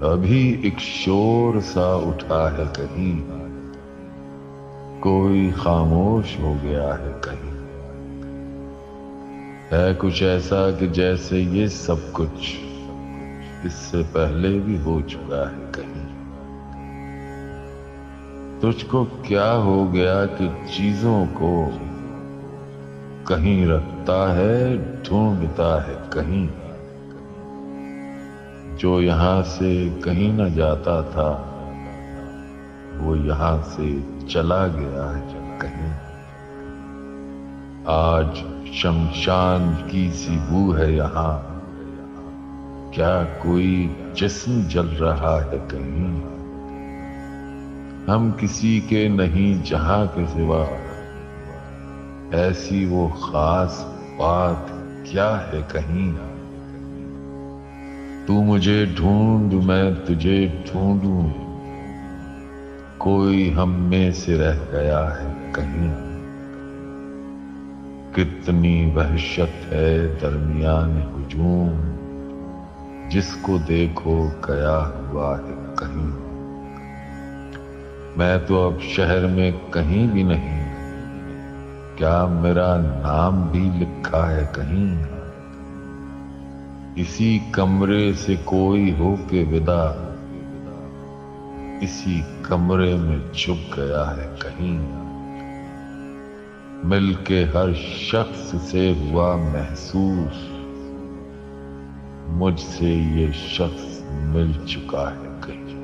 अभी एक शोर सा उठा है कहीं, कोई खामोश हो गया है कहीं। है कुछ ऐसा कि जैसे ये सब कुछ इससे पहले भी हो चुका है कहीं। तुझको क्या हो गया कि चीजों को कहीं रखता है, ढूंढता है कहीं। जो यहां से कहीं न जाता था, वो यहां से चला गया है कहीं। आज शमशान की सी बू है यहाँ, क्या कोई जिस्म जल रहा है कहीं। हम किसी के नहीं जहां के सिवा, ऐसी वो खास बात क्या है कहीं। तू मुझे ढूंढ, मैं तुझे ढूंढूं, कोई हम में से रह गया है कहीं। कितनी वहशत है दरमियान हुजूम, जिसको देखो गया हुआ है कहीं। मैं तो अब शहर में कहीं भी नहीं, क्या मेरा नाम भी लिखा है कहीं। इसी कमरे से कोई हो के विदा, इसी कमरे में छुप गया है कहीं। मिलके हर शख्स से हुआ महसूस, मुझसे ये शख्स मिल चुका है कहीं।